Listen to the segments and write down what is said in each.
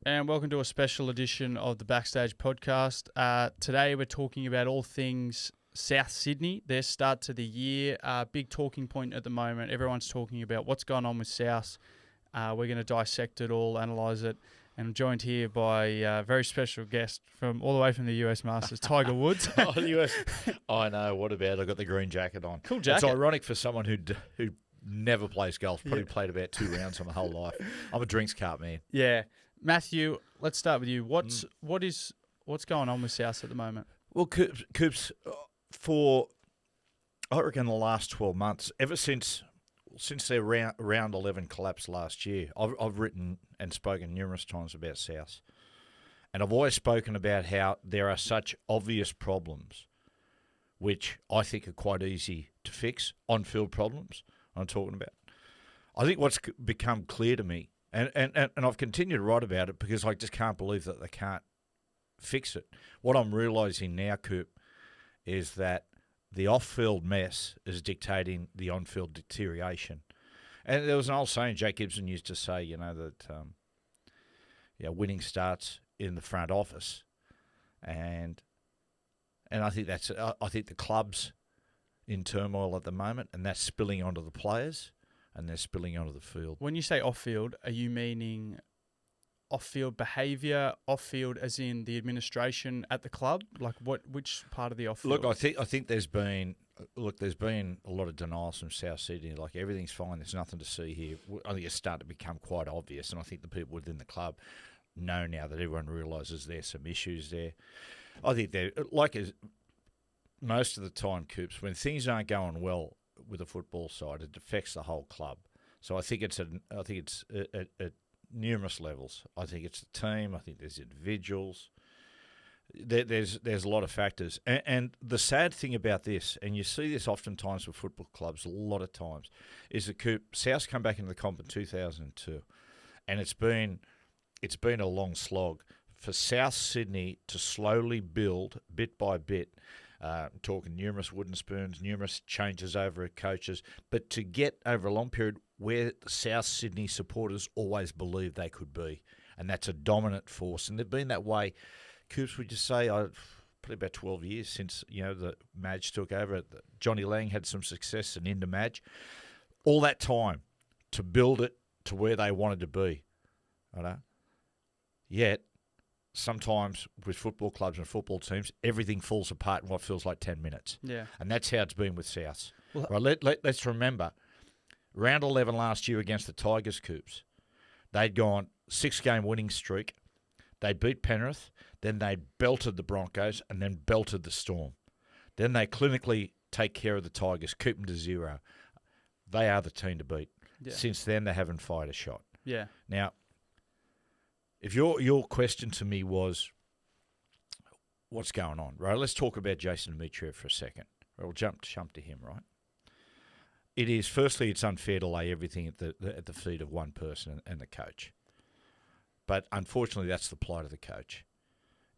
And welcome to a special edition of the Backstage Podcast. Today we're talking about all things South Sydney, their start to the year. Big talking point at the moment. Everyone's talking about what's going on with South. We're going to dissect it all, analyse it. And I'm joined here by a very special guest from all the way from the US Masters, Tiger Woods. I know. What about? I got the green jacket on. Cool jacket. It's ironic for someone who never plays golf. Probably played about 2 rounds on my whole life. I'm a drinks cart man. Yeah. Matthew, let's start with you. What's going on with South at the moment? Well, Coops, for I reckon the last 12 months, ever since their round 11 collapsed last year, I've written and spoken numerous times about South, and I've always spoken about how there are such obvious problems, which I think are quite easy to fix, on-field problems I'm talking about. I think what's become clear to me. And I've continued to write about it because I just can't believe that they can't fix it. What I'm realising now, Coop, is that the off-field mess is dictating the on-field deterioration. And there was an old saying Jake Gibson used to say, that winning starts in the front office, and I think I think the club's in turmoil at the moment, and that's spilling onto the players. And they're spilling onto the field. When you say off-field, are you meaning off-field behaviour, off-field as in the administration at the club? Like which part of the off-field? Look, I think there's been a lot of denials from South Sydney. Like everything's fine, there's nothing to see here. I think it's starting to become quite obvious, and I think the people within the club know now that everyone realises there's some issues there. I think they're most of the time, Coops, when things aren't going well with the football side, it affects the whole club. So I think it's at numerous levels. I think it's the team. I think there's individuals. There's a lot of factors. And the sad thing about this, and you see this oftentimes with football clubs a lot of times, is that South's come back into the comp in 2002, and it's been a long slog for South Sydney to slowly build bit by bit. Talking numerous wooden spoons, numerous changes over at coaches, but to get over a long period where South Sydney supporters always believed they could be, and that's a dominant force, and they've been that way. Coops would just say, probably about 12 years since the Madge took over. Johnny Lang had some success and into Madge. All that time to build it to where they wanted to be, right? Yet. Sometimes with football clubs and football teams, everything falls apart in what feels like 10 minutes. Yeah. And that's how it's been with South. Well, right, let's remember, round 11 last year against the Tigers, Coops, they'd gone 6-game winning streak. They beat Penrith, then they belted the Broncos, and then belted the Storm. Then they clinically take care of the Tigers, keep them to 0. They are the team to beat. Yeah. Since then, they haven't fired a shot. Yeah. Now, if your question to me was, what's going on, right? Let's talk about Jason Dimitriev for a second. We'll jump to him, right? Firstly, it's unfair to lay everything at the feet of one person and the coach. But unfortunately, that's the plight of the coach,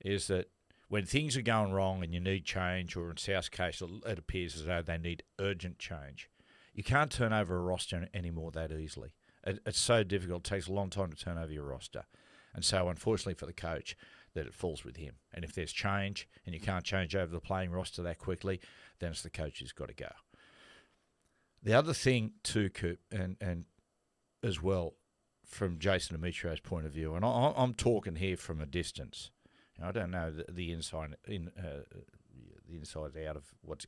is that when things are going wrong and you need change, or in South's case, it appears as though they need urgent change, you can't turn over a roster anymore that easily. It's so difficult. It takes a long time to turn over your roster. And so, unfortunately for the coach, that it falls with him. And if there's change and you can't change over the playing roster that quickly, then it's the coach who's got to go. The other thing too, Coop, and as well, from Jason Dimitriev's point of view, and I'm talking here from a distance. I don't know the inside out of what's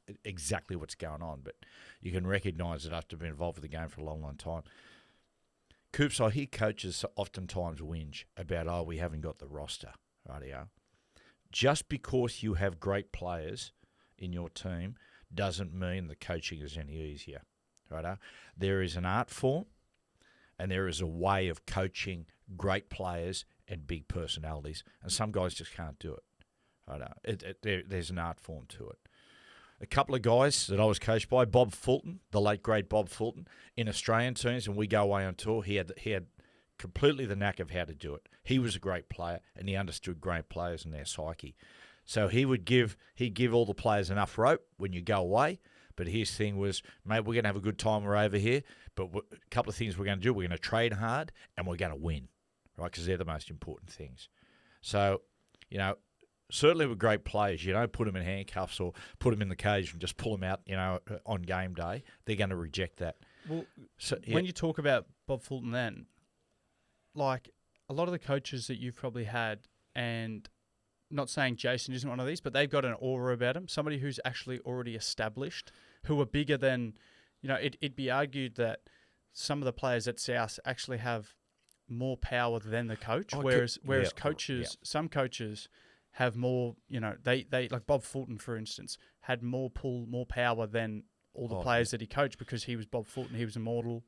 going on, but you can recognise it after being involved with the game for a long, long time. Coops, I hear coaches oftentimes whinge about, we haven't got the roster, rightio. Just because you have great players in your team doesn't mean the coaching is any easier, rightio. There is an art form and there is a way of coaching great players and big personalities, and some guys just can't do it, I know. There's an art form to it. A couple of guys that I was coached by, Bob Fulton, the late great Bob Fulton, in Australian teams, and we go away on tour. He had completely the knack of how to do it. He was a great player, and he understood great players and their psyche. So he'd give all the players enough rope when you go away. But his thing was, mate, we're going to have a good time. We're over here. But a couple of things we're going to do. We're going to trade hard, and we're going to win, right? Because they're the most important things. So, certainly with great players, you don't put them in handcuffs or put them in the cage and just pull them out, on game day. They're going to reject that. Well, when you talk about Bob Fulton then, like a lot of the coaches that you've probably had, and not saying Jason isn't one of these, but they've got an aura about them, somebody who's actually already established, who are bigger than, it'd be argued that some of the players at South actually have more power than the coach, whereas coaches, some coaches have more, they like Bob Fulton, for instance, had more pull, more power than all the players that he coached because he was Bob Fulton. He was immortal.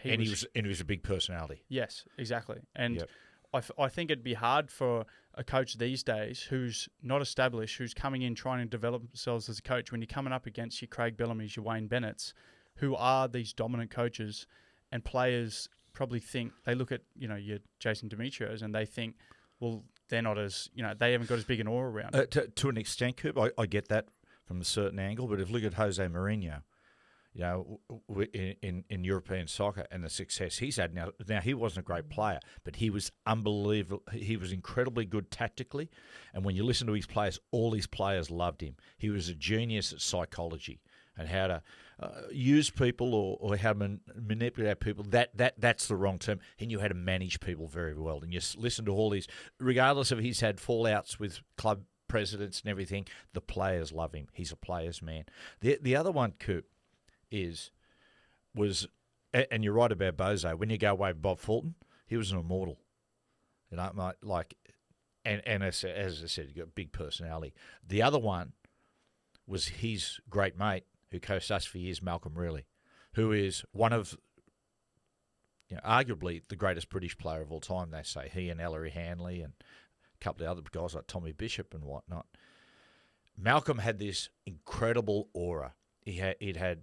He was a big personality. Yes, exactly. And I think it'd be hard for a coach these days who's not established, who's coming in trying to develop themselves as a coach, when you're coming up against your Craig Bellamy's, your Wayne Bennett's, who are these dominant coaches, and players probably think, they look at, your Jason Demetrios and they think, well, they're not as, they haven't got as big an aura around it. To an extent, Coop, I get that from a certain angle, but if you look at Jose Mourinho, in European soccer and the success he's had now he wasn't a great player, but he was unbelievable. He was incredibly good tactically, and when you listen to his players, all his players loved him. He was a genius at psychology and how to use people or how to manipulate people. That's the wrong term. He knew how to manage people very well. And you listen to all these, regardless of he's had fallouts with club presidents and everything, the players love him. He's a player's man. The other one, Coop, was, and you're right about Bozo. When you go away with Bob Fulton, he was an immortal. And as I said, he got a big personality. The other one was his great mate who coached us for years, Malcolm Reilly, who is one of, arguably the greatest British player of all time, they say. He and Ellery Hanley and a couple of other guys like Tommy Bishop and whatnot. Malcolm had this incredible aura. He'd had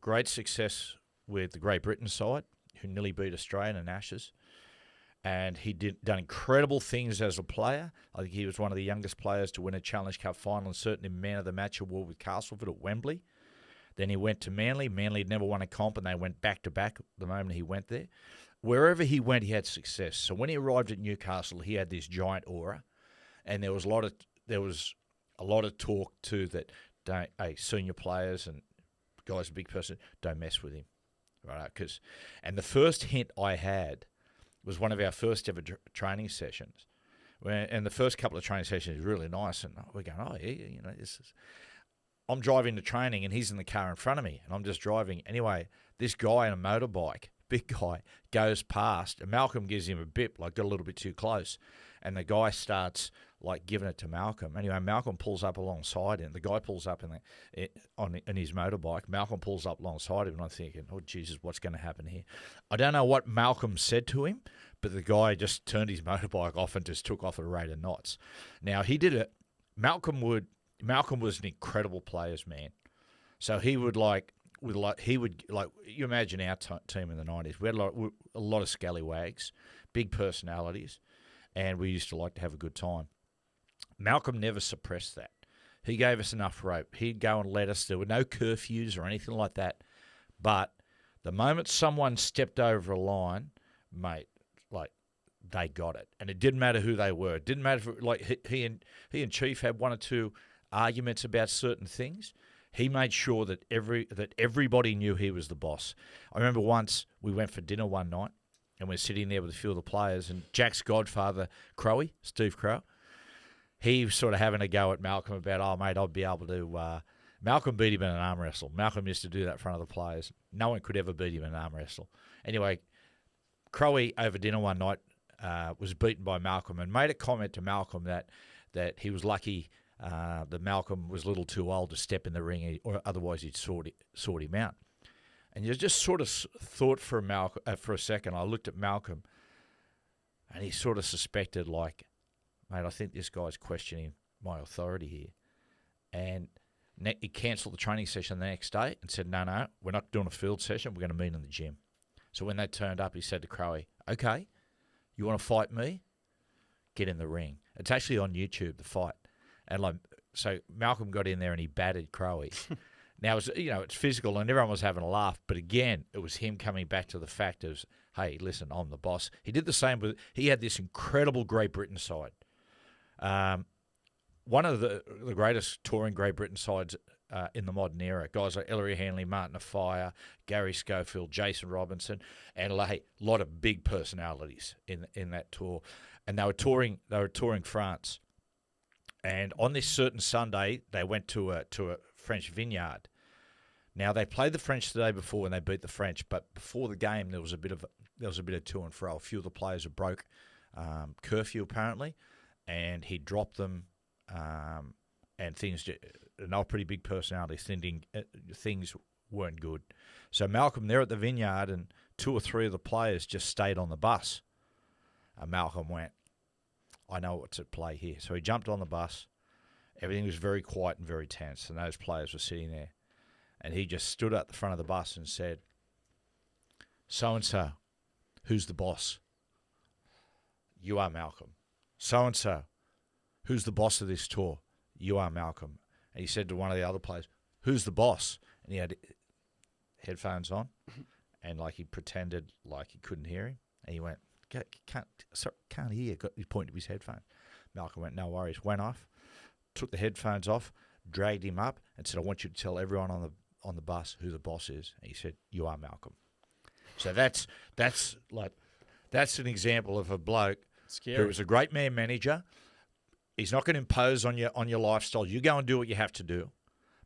great success with the Great Britain side, who nearly beat Australia in Ashes. And he'd done incredible things as a player. I think he was one of the youngest players to win a Challenge Cup final, and certainly Man of the Match award with Castleford at Wembley. Then he went to Manly. Manly had never won a comp, and they went back-to-back the moment he went there. Wherever he went, he had success. So when he arrived at Newcastle, he had this giant aura, and there was a lot of talk too that senior players and guys, a big person, don't mess with him, right? And the first hint I had was one of our first ever training sessions, and the first couple of training sessions was really nice, and we're going, this is. I'm driving to training, and he's in the car in front of me, and I'm just driving. Anyway, this guy on a motorbike, big guy, goes past, and Malcolm gives him a bip, got a little bit too close, and the guy starts giving it to Malcolm. Anyway, Malcolm pulls up alongside him. The guy pulls up in his motorbike. Malcolm pulls up alongside him, and I'm thinking, oh, Jesus, what's going to happen here? I don't know what Malcolm said to him, but the guy just turned his motorbike off and just took off at a rate of knots. Now, he did it. Malcolm was an incredible player's man. So he would you imagine our team in the 90s. We had a lot of scallywags, big personalities, and we used to like to have a good time. Malcolm never suppressed that. He gave us enough rope. He'd go and let us. There were no curfews or anything like that. But the moment someone stepped over a line, mate, they got it. And it didn't matter who they were. It didn't matter if he and Chief had one or two arguments about certain things. He made sure that everybody knew he was the boss. I remember once we went for dinner one night, and we're sitting there with a few of the players, and Jack's godfather, Crowe, Steve Crowe, he was sort of having a go at Malcolm about, oh, mate, I'd be able to... Malcolm beat him in an arm wrestle. Malcolm used to do that in front of the players. No one could ever beat him in an arm wrestle. Anyway, Crowe, over dinner one night, was beaten by Malcolm and made a comment to Malcolm that he was lucky that Malcolm was a little too old to step in the ring, or otherwise he'd sort him out. And you just sort of thought for a second. I looked at Malcolm, and he sort of suspected, mate, I think this guy's questioning my authority here. And he cancelled the training session the next day and said, no, we're not doing a field session. We're going to meet in the gym. So when they turned up, he said to Crowe, okay, you want to fight me? Get in the ring. It's actually on YouTube, the fight. And so Malcolm got in there and he battered Crowe. Now, it's physical and everyone was having a laugh. But again, it was him coming back to the fact of, hey, listen, I'm the boss. He did the same he had this incredible Great Britain side. One of the greatest touring Great Britain sides in the modern era. Guys like Ellery Hanley, Martin Afire, Gary Schofield, Jason Robinson, and a lot of big personalities in that tour. And they were touring France. And on this certain Sunday, they went to a French vineyard. Now they played the French the day before when they beat the French, but before the game there was a bit of to and fro. A few of the players had broke curfew apparently, and he dropped them. And things, and they were pretty big personalities, things weren't good. So Malcolm, there at the vineyard, and 2 or 3 of the players just stayed on the bus. And Malcolm went, I know what's at play here. So he jumped on the bus. Everything was very quiet and very tense, and those players were sitting there. And he just stood at the front of the bus and said, so-and-so, who's the boss? You are Malcolm. So-and-so, who's the boss of this tour? You are Malcolm. And he said to one of the other players, who's the boss? And he had headphones on, and he pretended like he couldn't hear him. And he went, can't hear. He pointed to his headphones. Malcolm went, no worries. Went off, took the headphones off, dragged him up, and said, I want you to tell everyone on the bus who the boss is. And he said, you are Malcolm. So that's an example of a bloke who was a great man manager. He's not going to impose on your lifestyle. You go and do what you have to do.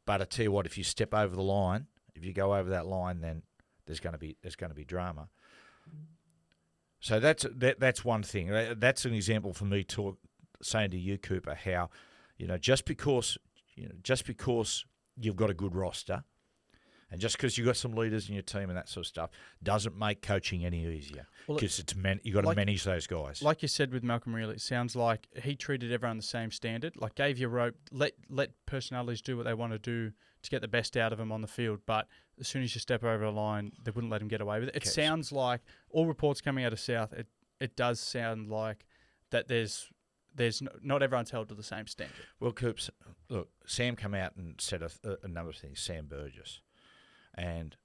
But I tell you what, if you step over the line, if you go over that line, then there's going to be drama. So that's one thing. That's an example for me saying to you, Cooper, how just because you've got a good roster, and just because you've got some leaders in your team and that sort of stuff, doesn't make coaching any easier. Because you've got to manage those guys. Like you said with Malcolm Reilly, it sounds like he treated everyone the same standard. Gave you rope, let personalities do what they want to do to get the best out of them on the field. But as soon as you step over a line, they wouldn't let him get away with it. It sounds like all reports coming out of South, it does sound like that there's not everyone's held to the same standard. Well, Coops, look, Sam came out and said a number of things, Sam Burgess. And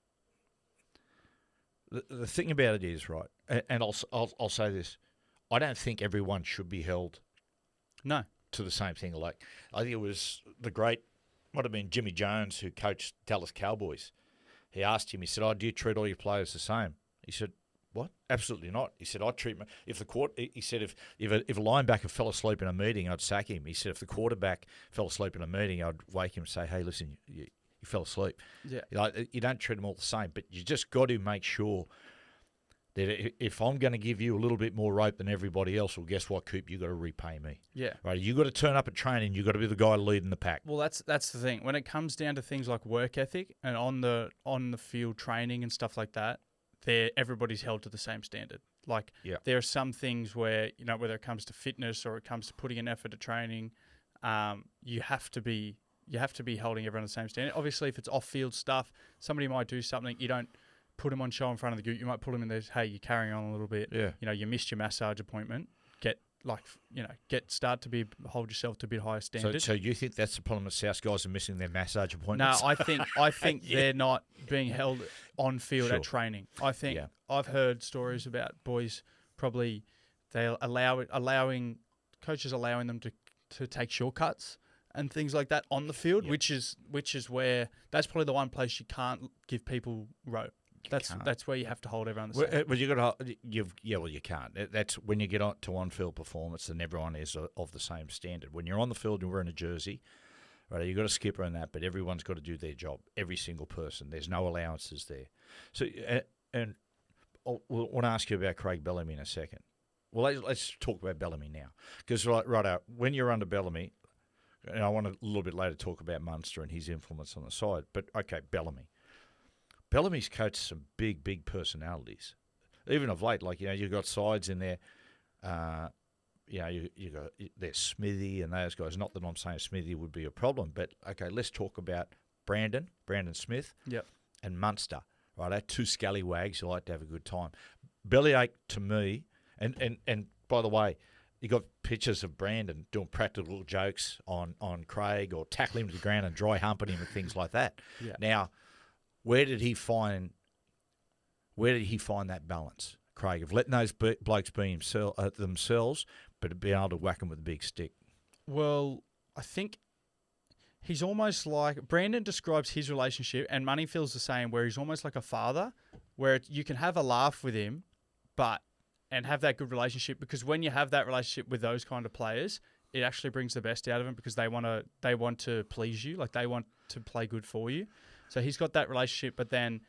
the thing about it is, right, and I'll say this, I don't think everyone should be held to the same thing. I think it was might have been Jimmy Jones who coached Dallas Cowboys. He asked him, he said, do you treat all your players the same? He said, what? Absolutely not. He said, I treat if a linebacker fell asleep in a meeting, I'd sack him. He said, if the quarterback fell asleep in a meeting, I'd wake him and say, hey, listen, you fell asleep. Yeah. You don't treat them all the same, but you just got to make sure that if I'm going to give you a little bit more rope than everybody else, well, guess what, Coop? You got to repay me. Yeah. Right. You got to turn up at training. You got to be the guy leading the pack. Well, that's the thing. When it comes down to things like work ethic and on the field training and stuff like that, everybody's held to the same standard. There are some things where whether it comes to fitness or it comes to putting in effort to training, you have to be holding everyone to the same standard. Obviously, if it's off-field stuff, somebody might do something. You don't put them on show in front of the group. You might put them in there, hey, you're carrying on a little bit. Yeah. You missed your massage appointment. Hold yourself to a bit higher standard. So you think that's the problem that South guys are missing their massage appointments? No, I think they're not being held on field at training. I think I've heard stories about boys probably coaches allowing them to take shortcuts and things like that on the field, which is where that's probably the one place you can't give people rope. That's where you have to hold everyone the same. Well, you can't. That's when you get to on-field performance, then everyone is of the same standard. When you're on the field and wearing a jersey, right, you've got a skipper and that, but everyone's got to do their job. Every single person. There's no allowances there. So, and I want to ask you about Craig Bellamy in a second. Well, let's talk about Bellamy now, because when you're under Bellamy, and I want to a little bit later talk about Munster and his influence on the side. But okay, Bellamy's coached some big personalities. Even of late, you've got sides in there. there's Smithy and those guys. Not that I'm saying Smithy would be a problem, but okay, let's talk about Brandon Smith, Yep. and Munster. Right, they're two scallywags who like to have a good time. Bellyache to me, and by the way, you got pictures of Brandon doing practical jokes on Craig or tackling him to the ground and dry humping him and things like that. Yeah. Now, where did he find that balance, Craig, of letting those blokes be themselves, but be able to whack them with a big stick? Well, I think he's almost like Brandon describes his relationship, and Money feels the same, where he's almost like a father, where you can have a laugh with him, and have that good relationship, because when you have that relationship with those kind of players, it actually brings the best out of them, because they want to please you, like they want to play good for you. So he's got that relationship, but then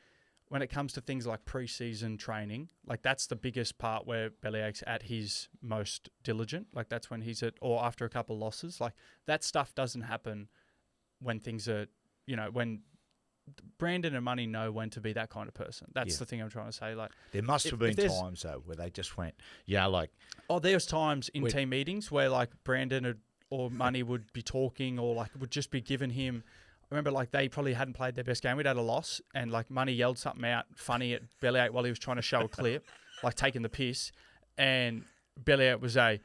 when it comes to things like pre-season training, like that's the biggest part where Bellyache's at his most diligent. Like that's when he's or after a couple of losses, like that stuff doesn't happen when things are, when Brandon and Money know when to be that kind of person. That's the thing I'm trying to say. Like there must have been times though where they just went, there's times in team meetings where like Brandon or Money would be talking, or like would just be giving him. I remember like they probably hadn't played their best game. We'd had a loss, and like Money yelled something out funny at Bellyache while he was trying to show a clip, like taking the piss, and Bellyache was he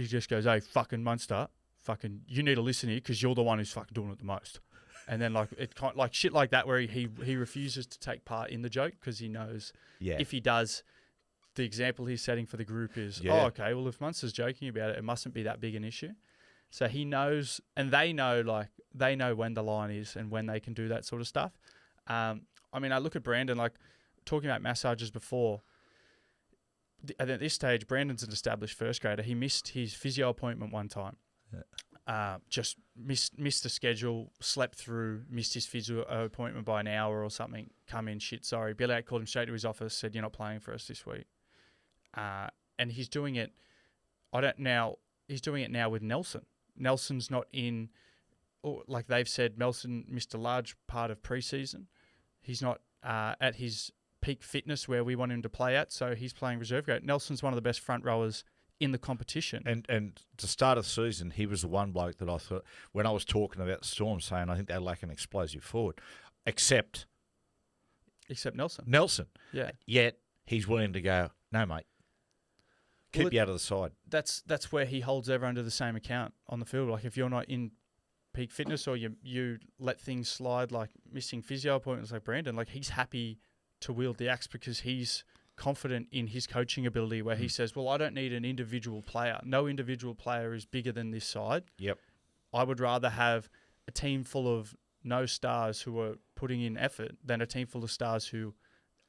just goes, "Hey, fucking Munster, fucking, you need to listen here because you're the one who's fucking doing it the most." And then like it kind like shit like that where he refuses to take part in the joke because he knows if he does, the example he's setting for the group is, oh, okay, well if Munster's joking about it, it mustn't be that big an issue. So he knows, and they know when the line is and when they can do that sort of stuff. I mean, I look at Brandon, like talking about massages before. At this stage, Brandon's an established first grader. He missed his physio appointment one time. Just missed the schedule, slept through, missed his physio appointment by an hour or something. Come in, shit, sorry. Bellyache called him straight to his office, said, "You're not playing for us this week." And he's doing it. He's doing it now with Nelson. Nelson's not in, or like they've said, Nelson missed a large part of preseason. He's not at his peak fitness where we want him to play at, so he's playing reserve grade. Nelson's one of the best front rowers in the competition. And to start of the season, he was the one bloke that I thought, when I was talking about the Storm, saying I think they lack an explosive forward, except Nelson. Nelson. Yeah. Yet he's willing to go, no, mate. Keep you out of the side. That's where he holds everyone to the same account on the field. Like if you're not in peak fitness, or you let things slide, like missing physio appointments like Brandon, like he's happy to wield the axe because he's confident in his coaching ability, where he says, well, I don't need an individual player. No individual player is bigger than this side. Yep. I would rather have a team full of no stars who are putting in effort than a team full of stars who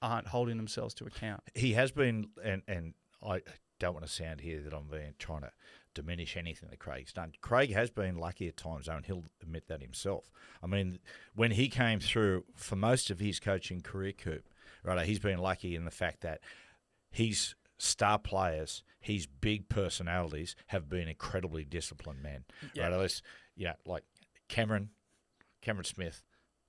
aren't holding themselves to account. He has been, and I don't want to sound here that I'm trying to diminish anything that Craig's done. Craig has been lucky at times, though, and he'll admit that himself. I mean, when he came through for most of his coaching career, Coop, right, he's been lucky in the fact that his star players, his big personalities, have been incredibly disciplined men. Yeah. Right, like Cameron Smith,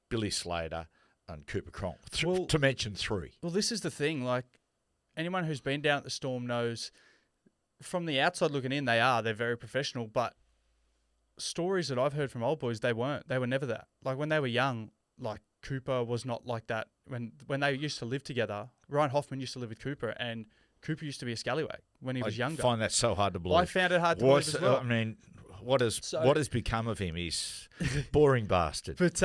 Billy Slater, and Cooper Cronk, to mention three. Well, this is the thing, like, anyone who's been down at the Storm knows from the outside looking in, they're very professional, but stories that I've heard from old boys, they were never that. Like when they were young, like Cooper was not like that. When they used to live together, Ryan Hoffman used to live with Cooper, and Cooper used to be a scallywag when he was younger. I find that so hard to believe. I found it hard to believe as well. I mean, what has become of him? He's boring bastard. But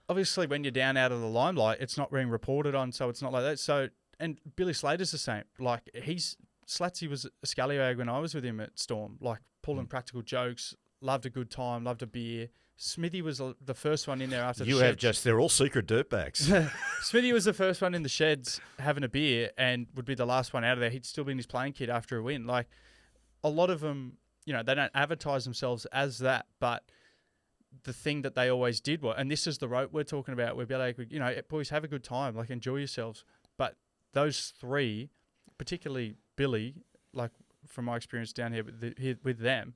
obviously when you're down out of the limelight, it's not being reported on, so it's not like that. So, and Billy Slater's the same. Like Slatsy was a scallywag when I was with him at Storm, like pulling practical jokes, loved a good time, loved a beer. Smithy was the first one in there after the sheds. They're all secret dirtbags. Smithy was the first one in the sheds having a beer and would be the last one out of there. He'd still be in his playing kit after a win. Like a lot of them, they don't advertise themselves as that, but the thing that they always did was, and this is the rope we're talking about, where like, boys, have a good time, like enjoy yourselves. But those three, particularly Billy, like from my experience down here with them,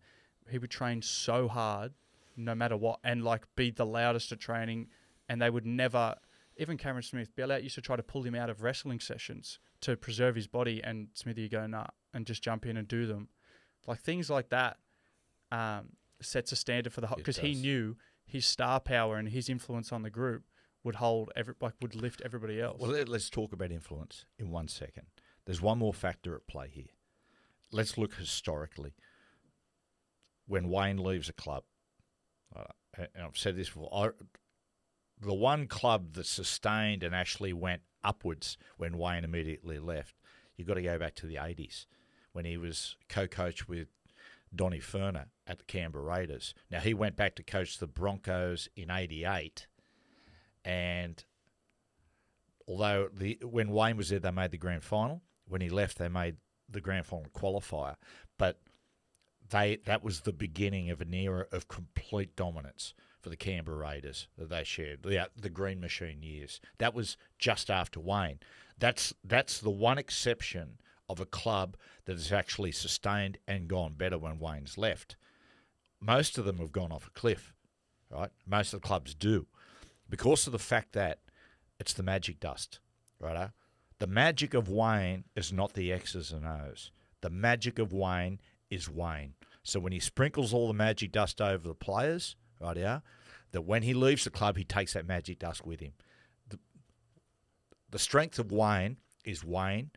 he would train so hard no matter what, and like be the loudest at training, and they would never, even Cameron Smith, Bellyache used to try to pull him out of wrestling sessions to preserve his body, and Smithy would go, nah, and just jump in and do them. Like things like that sets a standard for the whole, because he does. knew his star power and his influence on the group would would lift everybody else. Well, let's talk about influence in 1 second. There's one more factor at play here. Let's look historically. When Wayne leaves a club, and I've said this before, the one club that sustained and actually went upwards when Wayne immediately left, you've got to go back to the 80s when he was co-coach with Donny Ferner at the Canberra Raiders. Now, he went back to coach the Broncos in 88, and although when Wayne was there, they made the grand final. When he left, they made the grand final qualifier. But that was the beginning of an era of complete dominance for the Canberra Raiders that they shared, the Green Machine years. That was just after Wayne. That's the one exception of a club that has actually sustained and gone better when Wayne's left. Most of them have gone off a cliff, right? Most of the clubs do, because of the fact that it's the magic dust, right? The magic of Wayne is not the X's and O's. The magic of Wayne is Wayne. So when he sprinkles all the magic dust over the players, right, that when he leaves the club, he takes that magic dust with him. The strength of Wayne is Wayne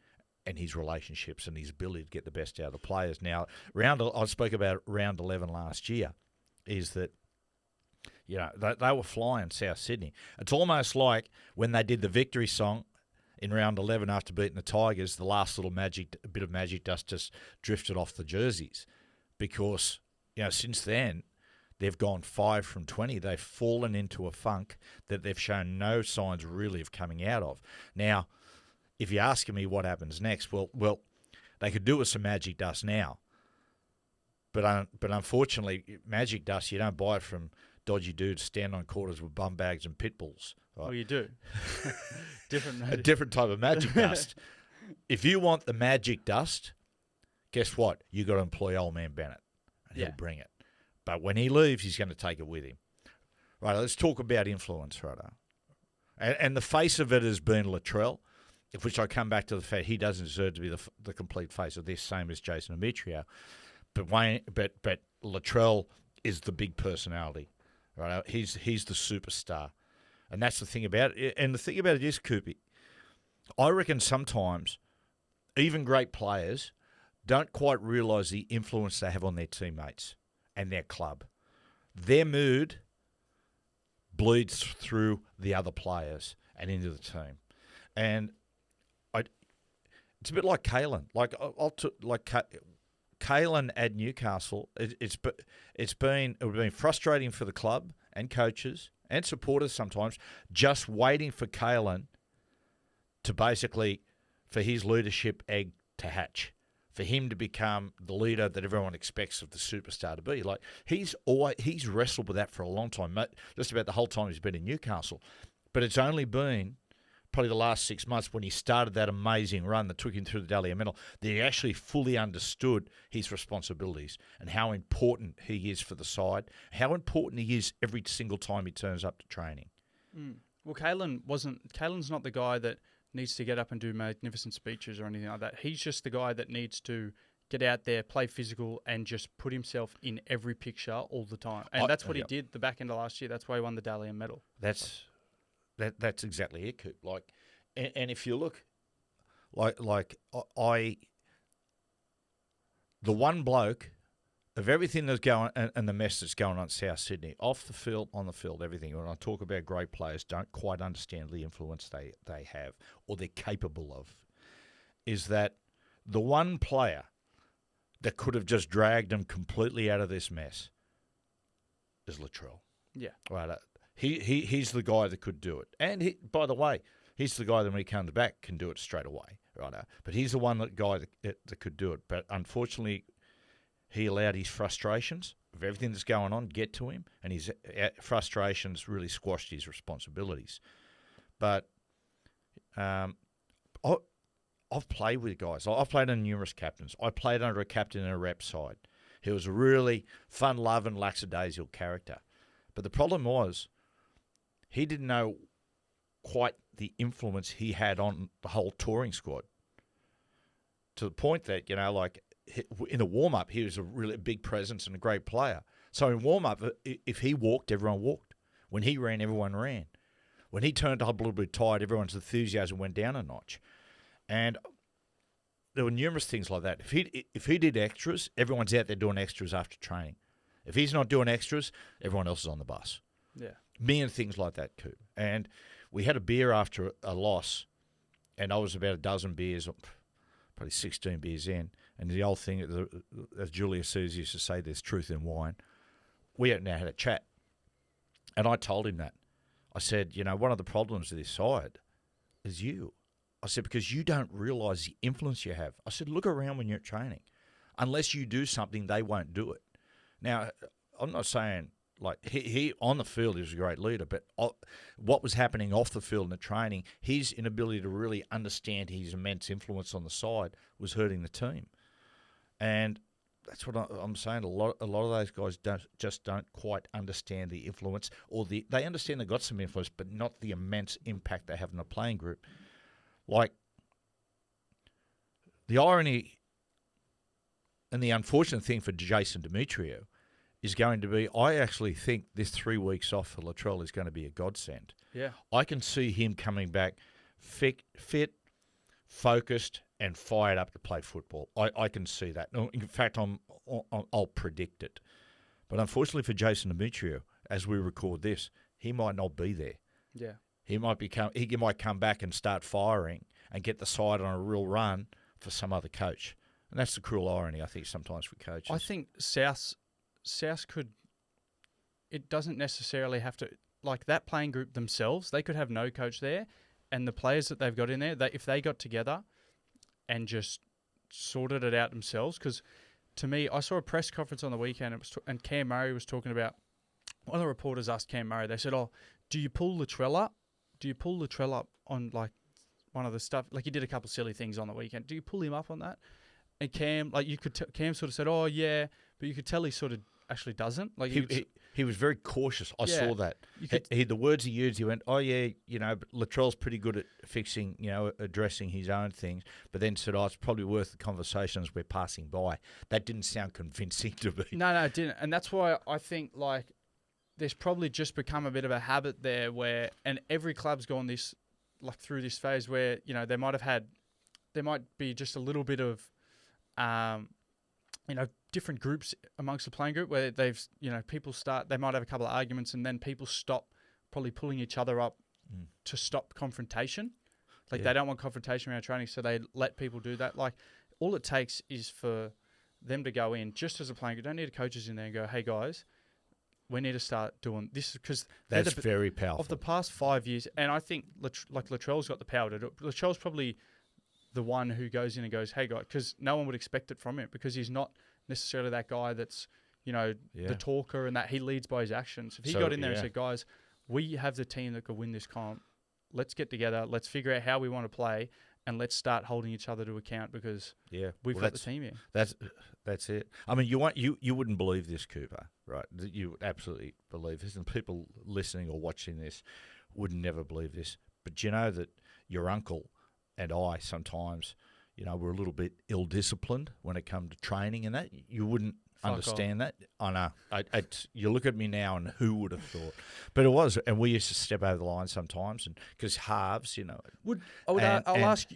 and his relationships and his ability to get the best out of the players. Now, I spoke about round 11 last year, is that they were flying South Sydney. It's almost like when they did the victory song in round 11 after beating the Tigers, the last little bit of magic dust just drifted off the jerseys, because since then they've gone 5 from 20. They've fallen into a funk that they've shown no signs really of coming out of. Now, if you're asking me what happens next, well, they could do with some magic dust now, but unfortunately, magic dust, you don't buy it from dodgy dudes standing on corners with bum bags and pit bulls. Right? Well, you do. A different type of magic dust. If you want the magic dust, guess what? You got to employ old man Bennett, and he'll bring it. But when he leaves, he's going to take it with him. Right, let's talk about influence, right? And the face of it has been Latrell, which I come back to the fact he doesn't deserve to be the complete face of this, same as Jason Demetrio. But Latrell is the big personality, right? He's the superstar, and that's the thing about it. And the thing about it is, Coopy, I reckon sometimes even great players don't quite realise the influence they have on their teammates and their club. Their mood bleeds through the other players and into the team, and it's a bit like Kalen. Kalen at Newcastle. It would have been frustrating for the club and coaches and supporters sometimes, just waiting for Kalen to basically, for his leadership egg to hatch, for him to become the leader that everyone expects of the superstar to be. Like he's wrestled with that for a long time, just about the whole time he's been in Newcastle. But it's only been probably the last 6 months when he started that amazing run that took him through the Dally Medal, that he actually fully understood his responsibilities and how important he is for the side, how important he is every single time he turns up to training. Well, Kalen's not the guy that needs to get up and do magnificent speeches or anything like that. He's just the guy that needs to get out there, play physical, and just put himself in every picture all the time. And that's what he did the back end of last year. That's why he won the Dally Medal. That's exactly it, Coop. And if you look, the one bloke of everything that's going and the mess that's going on at South Sydney, off the field, on the field, everything. When I talk about great players, don't quite understand the influence they have or they're capable of, is that the one player that could have just dragged them completely out of this mess is Latrell. Yeah, right. He's the guy that could do it. And by the way, he's the guy that when he comes back can do it straight away, right? But he's the guy that could do it. But unfortunately, he allowed his frustrations of everything that's going on get to him, and his frustrations really squashed his responsibilities. But I've played with guys. I've played under numerous captains. I played under a captain in a rep side. He was a really fun-loving, lackadaisical character. But the problem was, he didn't know quite the influence he had on the whole touring squad, to the point that, in the warm-up, he was a really big presence and a great player. So in warm-up, if he walked, everyone walked. When he ran, everyone ran. When he turned up a little bit tired, everyone's enthusiasm went down a notch. And there were numerous things like that. If he did extras, everyone's out there doing extras after training. If he's not doing extras, everyone else is on the bus. Yeah. Me and things like that, Coop. And we had a beer after a loss, and I was about a dozen beers, probably 16 beers in. And the old thing, as Julius Caesar used to say, there's truth in wine. We now had a chat. And I told him that. I said, one of the problems of this side is you. I said, because you don't realise the influence you have. I said, look around when you're at training. Unless you do something, they won't do it. Now, I'm not saying, like, he on the field, he was a great leader, but what was happening off the field in the training, his inability to really understand his immense influence on the side was hurting the team. And that's what I'm saying. A lot of those guys don't quite understand the influence, or they understand they've got some influence, but not the immense impact they have in a playing group. Like, the irony and the unfortunate thing for Jason Demetriou is going to be, I actually think this 3 weeks off for Latrell is going to be a godsend. Yeah. I can see him coming back fit, focused, and fired up to play football. I can see that. In fact, I'll predict it. But unfortunately for Jason Demetriou, as we record this, he might not be there. Yeah. He might come back and start firing and get the side on a real run for some other coach. And that's the cruel irony, I think, sometimes for coaches. I think South could. It doesn't necessarily have to, like, that playing group themselves. They could have no coach there, and the players that they've got in there, if they got together and just sorted it out themselves. Because to me, I saw a press conference on the weekend, and Cam Murray was talking about. One of the reporters asked Cam Murray. They said, "Oh, do you pull Latrell up? Do you pull Latrell up on, like, one of the stuff? Like, he did a couple of silly things on the weekend. Do you pull him up on that?" And Cam, like, Cam sort of said, "Oh yeah," but you could tell he sort of actually doesn't. Like, he was very cautious. I saw that. The words he used, he went, "Oh yeah, but Latrell's pretty good at fixing, addressing his own things." But then said, "Oh, it's probably worth the conversations we're passing by." That didn't sound convincing to me. No, it didn't, and that's why I think, like, there's probably just become a bit of a habit there where, and every club's gone this, like, through this phase where, there might be just a little bit of, different groups amongst the playing group where they've, they might have a couple of arguments and then people stop probably pulling each other up to stop confrontation. Like, they don't want confrontation around training, so they let people do that. Like, all it takes is for them to go in just as a playing group. Don't need coaches in there and go, "Hey guys, we need to start doing this," because that's very powerful. Of the past 5 years, and I think Latrell's got the power to do it. Latrell's probably the one who goes in and goes, "Hey guys," because no one would expect it from him, because he's not necessarily that guy that's, the talker, and that he leads by his actions. If he got in there and said, "Guys, we have the team that could win this comp. Let's get together. Let's figure out how we want to play, and let's start holding each other to account because we've got the team here." That's it. I mean, you wouldn't believe this, Cooper, right? You would absolutely believe this, and people listening or watching this would never believe this. But you know that your uncle and I sometimes, we're a little bit ill-disciplined when it comes to training and that. You wouldn't understand that. I know. You look at me now, and who would have thought? But it was, and we used to step over the line sometimes, and because halves, I'll ask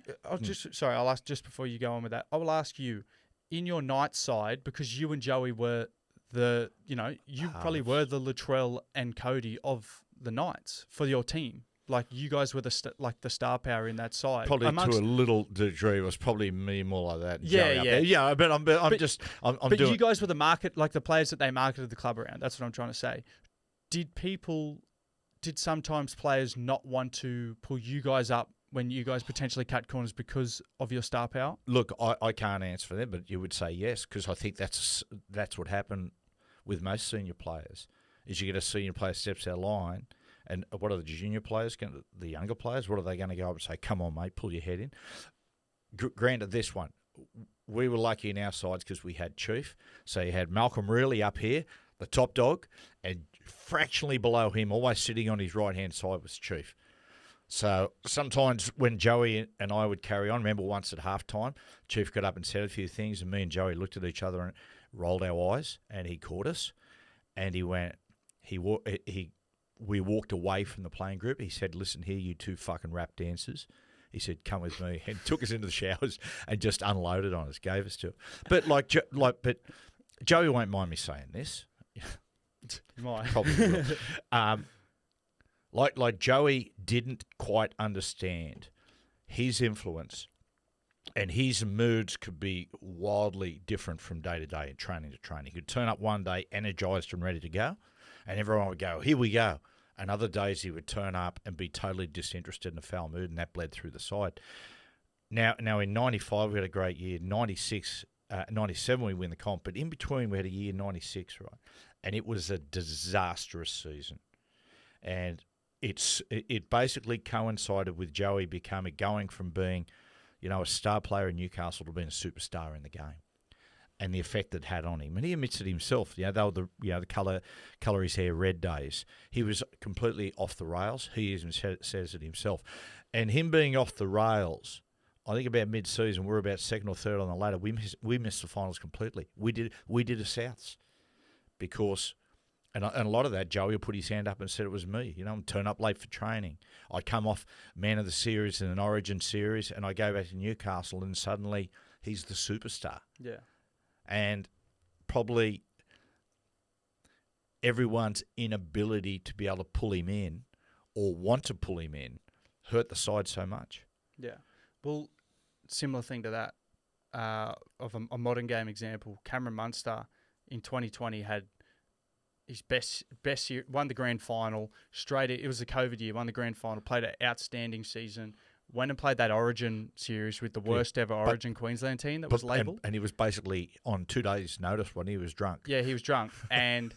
just before you go on with that. I will ask you, in your night side, because you and Joey were probably were the Latrell and Cody of the Knights for your team. Like, you guys were the star power in that side. Probably to a little degree, it was probably me more like that. Yeah. But you guys were the market, like the players that they marketed the club around. That's what I'm trying to say. Did sometimes players not want to pull you guys up when you guys potentially cut corners because of your star power? Look, I can't answer for them, but you would say yes, because I think that's what happened with most senior players. Is you get a senior player steps out of line. And what are the junior players, the younger players, what are they going to go up and say, "Come on, mate, pull your head in"? Granted, this one, we were lucky in our sides because we had Chief. So you had Malcolm Reilly up here, the top dog, and fractionally below him, always sitting on his right-hand side, was Chief. So sometimes when Joey and I would carry on, remember once at halftime, Chief got up and said a few things, and me and Joey looked at each other and rolled our eyes, and he caught us, and we walked away from the playing group. He said, "Listen here, you two fucking rap dancers." He said, "Come with me," and took us into the showers and just unloaded on us, gave us to it. But but Joey won't mind me saying this. Might. Probably will. Like Joey didn't quite understand his influence, and his moods could be wildly different from day to day and training to training. He could turn up one day energized and ready to go, and everyone would go, "Here we go." And other days he would turn up and be totally disinterested in a foul mood, and that bled through the side. Now in 95 we had a great year. 96, 97 we win the comp, but in between we had a year 96, right? And it was a disastrous season. And it basically coincided with Joey going from being, a star player in Newcastle to being a superstar in the game, and the effect it had on him. And he admits it himself. They were the colour his hair red days. He was completely off the rails. He even says it himself. And him being off the rails, I think about mid-season, we're about second or third on the ladder. We missed the finals completely. We did a Souths because. And a lot of that, Joey put his hand up and said it was me. Turn up late for training. I come off man of the series in an Origin series, and I go back to Newcastle, and suddenly he's the superstar. Yeah. And probably everyone's inability to be able to pull him in or want to pull him in hurt the side so much. Yeah. Well, similar thing to that, of a modern game example, Cameron Munster in 2020 had his best year, won the grand final straight. It was a COVID year, won the grand final, played an outstanding season, went and played that Origin series with the worst ever Origin Queensland team that was labelled. And he was basically on 2 days' notice when he was drunk. Yeah, he was drunk and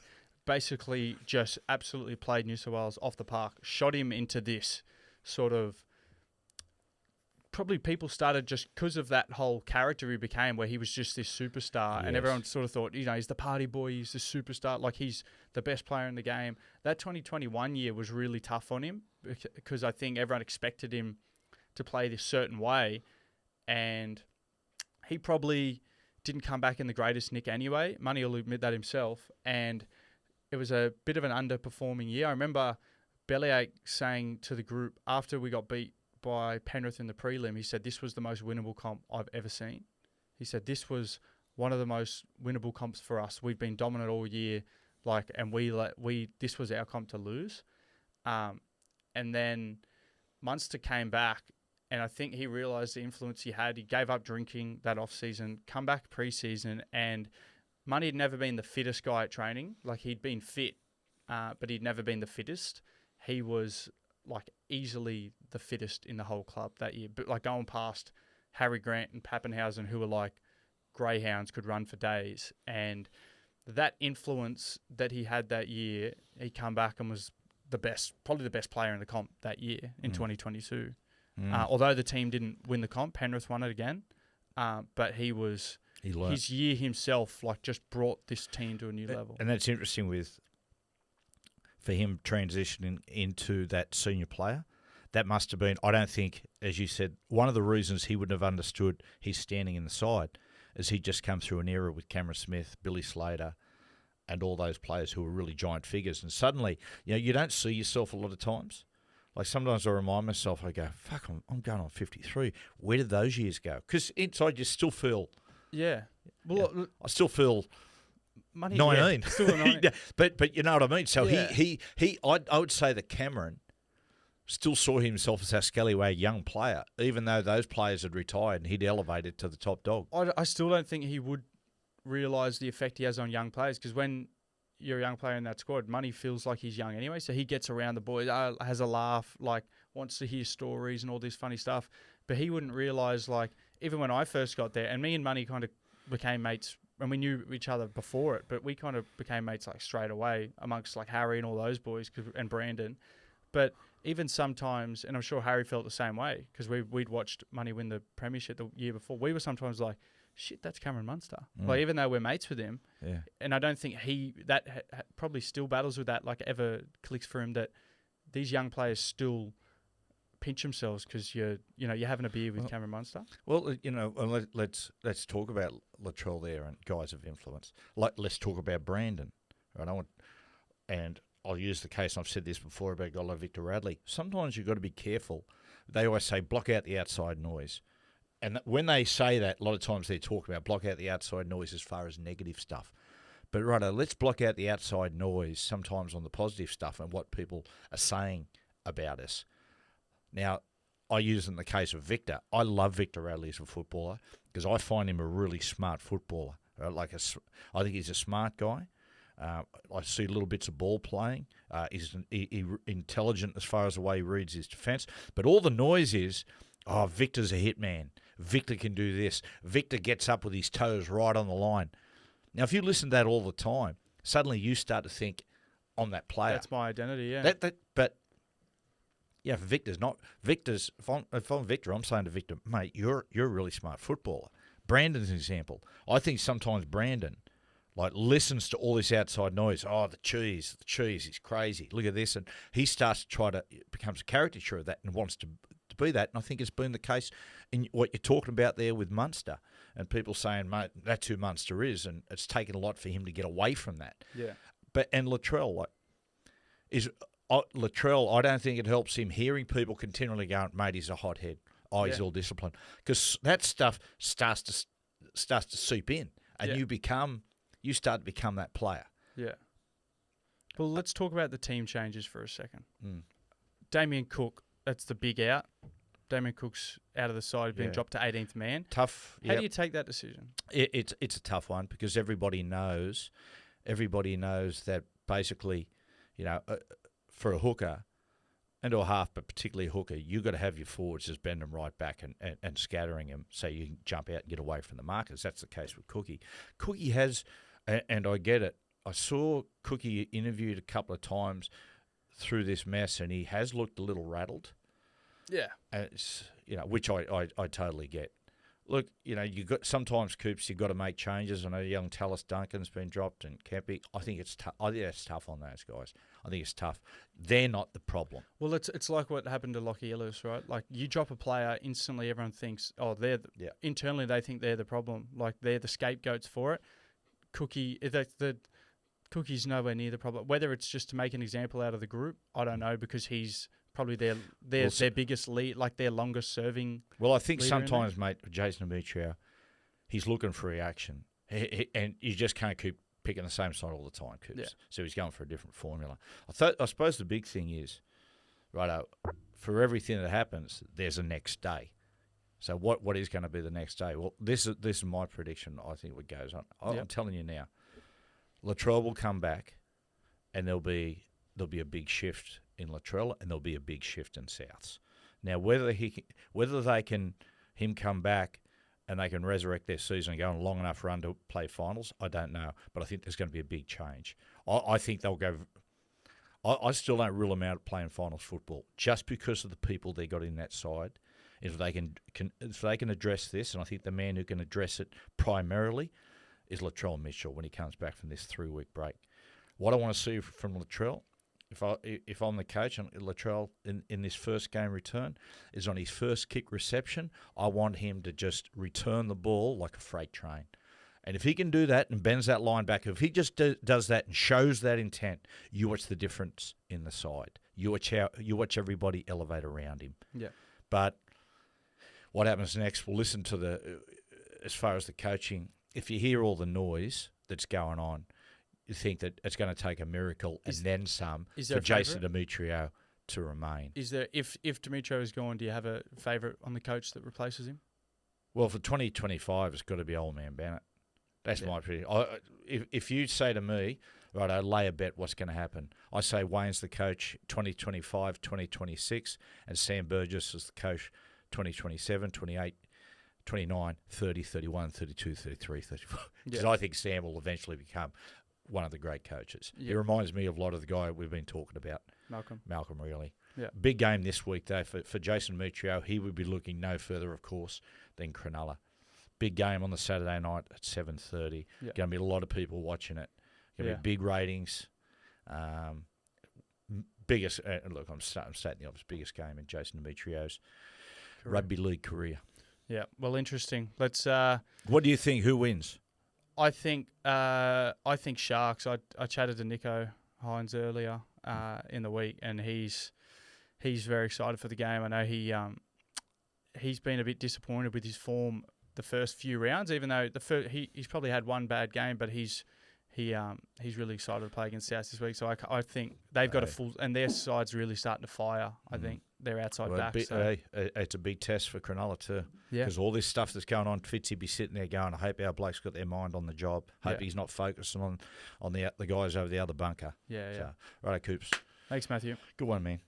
basically just absolutely played New South Wales off the park, shot him into this sort of. Probably people started just because of that whole character he became, where he was just this superstar, and everyone sort of thought, he's the party boy, he's the superstar, like he's the best player in the game. That 2021 year was really tough on him because I think everyone expected him to play this certain way, and he probably didn't come back in the greatest nick anyway. Money will admit that himself, and it was a bit of an underperforming year. I remember Bellyache saying to the group after we got beat by Penrith in the prelim, he said this was the most winnable comp I've ever seen. He said this was one of the most winnable comps for us. We've been dominant all year, and this was our comp to lose. And then Munster came back, and I think he realised the influence he had. He gave up drinking that off season, come back pre-season, and Money had never been the fittest guy at training. Like he'd been fit, but he'd never been the fittest. He was easily the fittest in the whole club that year. But going past Harry Grant and Pappenhausen, who were greyhounds, could run for days. And that influence that he had that year, he come back and was probably the best player in the comp that year in 2022. Although the team didn't win the comp, Penrith won it again. But his year himself just brought this team to a new level. And that's interesting for him transitioning into that senior player. That must have been, I don't think, as you said, one of the reasons he wouldn't have understood his standing in the side is he'd just come through an era with Cameron Smith, Billy Slater, and all those players who were really giant figures. And suddenly, you don't see yourself a lot of times. Sometimes I remind myself, I go, fuck, I'm going on 53. Where did those years go? Because inside you still feel... Yeah. Well, I still feel... Money, 19. Yeah, still 19. But you know what I mean? So yeah. I would say that Cameron still saw himself as that scallywag young player, even though those players had retired and he'd elevated to the top dog. I still don't think he would realise the effect he has on young players, because when you're a young player in that squad, Money feels like he's young anyway, so he gets around the boys, has a laugh, wants to hear stories and all this funny stuff. But he wouldn't realise, even when I first got there, and me and Money kind of became mates, and we knew each other before it, but we kind of became mates straight away amongst Harry and all those boys and Brandon. But even sometimes, and I'm sure Harry felt the same way, because we'd watched Money win the premiership the year before, we were sometimes shit, that's Cameron Munster. Even though we're mates with him, and I don't think that probably still battles with that, ever clicks for him that these young players still pinch themselves because you're having a beer with Cameron Munster? Well, and let's talk about Latrell there and guys of influence. Let's talk about Brandon. Right? And I'll use the case, and I've said this before about a guy like Victor Radley. Sometimes you've got to be careful. They always say block out the outside noise. And when they say that, a lot of times they're talking about block out the outside noise as far as negative stuff. But let's block out the outside noise sometimes on the positive stuff and what people are saying about us. Now, I use it in the case of Victor. I love Victor Radley as a footballer because I find him a really smart footballer. Right? I think he's a smart guy. I see little bits of ball playing. He's intelligent as far as the way he reads his defence. But all the noise is, Victor's a hitman. Victor can do this. Victor gets up with his toes right on the line. Now, if you listen to that all the time, suddenly you start to think, I'm that player. That's my identity, yeah. But for Victor's not. If I'm Victor, I'm saying to Victor, mate, you're a really smart footballer. Brandon's an example. I think sometimes Brandon listens to all this outside noise. Oh, the cheese, he's crazy. Look at this. And he starts to becomes a caricature of that and wants to be that. And I think it's been the case in what you're talking about there with Munster. And people saying, mate, that's who Munster is. And it's taken a lot for him to get away from that. Yeah. And Latrell, I don't think it helps him hearing people continually going, mate, he's a hothead. Oh, he's all disciplined. Because that stuff starts to seep in. And you start to become that player. Yeah. Well, let's talk about the team changes for a second. Mm. Damien Cook, that's the big out. Damien Cook's out of the side, being dropped to 18th man. Tough. How do you take that decision? It's a tough one because everybody knows that basically, for a hooker and or half, but particularly a hooker, you've got to have your forwards just bend them right back and scattering them so you can jump out and get away from the markers. That's the case with Cookie. Cookie has, and I get it, I saw Cookie interviewed a couple of times through this mess and he has looked a little rattled. Yeah. Which I totally get. Look, you got sometimes Coops. You've got to make changes. I know young Tallis Duncan's been dropped and Kempy. I think it's tough. I think that's tough on those guys. I think it's tough. They're not the problem. Well, it's like what happened to Lockie Ellis, right? Like you drop a player, instantly everyone thinks, internally they think they're the problem. Like they're the scapegoats for it. Cookie, the Cookie's nowhere near the problem. Whether it's just to make an example out of the group, I don't know, because he's probably their biggest lead, like their longest serving. Well, I think sometimes, mate, Jason Demetrio, he's looking for reaction, and you just can't keep picking the same side all the time, Coops. Yeah. So he's going for a different formula. I suppose the big thing is, for everything that happens, there's a next day. So what is going to be the next day? Well, this is my prediction. I think what goes on. I'm telling you now, Latrell will come back, and there'll be a big shift in Latrell, and there'll be a big shift in Souths. Now, whether they can come back and they can resurrect their season and go on a long enough run to play finals, I don't know. But I think there's going to be a big change. I think they'll go. I still don't rule them out of playing finals football just because of the people they got in that side. If they can address this, and I think the man who can address it primarily is Latrell Mitchell when he comes back from this 3-week break. What I want to see from Latrell, if I'm the coach and Latrell in this first game return, is on his first kick reception, I want him to just return the ball like a freight train. And if he can do that and bends that line back, if he just does that and shows that intent, you watch the difference in the side. You watch everybody elevate around him. Yeah. But what happens next? We'll listen to as far as the coaching. If you hear all the noise that's going on, you think that it's going to take a miracle and then some for Jason Demetrio to remain. Is there, if Demetrio is gone, do you have a favourite on the coach that replaces him? Well, for 2025, it's got to be Old Man Bennett. That's my prediction. If you say to me, right, I lay a bet what's going to happen, I say Wayne's the coach 2025, 2026, and Sam Burgess is the coach 2027, 28, 29, 30, 31, 32, 33, 34. Because I think Sam will eventually become one of the great coaches. He reminds me of a lot of the guy we've been talking about. Malcolm, really. Yeah. Big game this week, though, for Jason Demetrio. He would be looking no further, of course, than Cronulla. Big game on the Saturday night at 7:30. Going to be a lot of people watching it. Going to be big ratings. biggest. Look, I'm stating the obvious. Biggest game in Jason Demetrio's rugby league career. Yeah, well, interesting. Let's. What do you think? Who wins? I think Sharks. I chatted to Nico Hines earlier in the week, and he's very excited for the game. I know he's been a bit disappointed with his form the first few rounds, even though he's probably had one bad game, but he's really excited to play against South this week. So I think they've got a full, and their side's really starting to fire. I think they're outside back. It's a big test for Cronulla too. Yeah. Because all this stuff that's going on, Fitzy be sitting there going, I hope our bloke's got their mind on the job. Hope he's not focusing on the guys over the other bunker. Yeah, yeah. So, righto, Coops. Thanks, Matthew. Good one, man.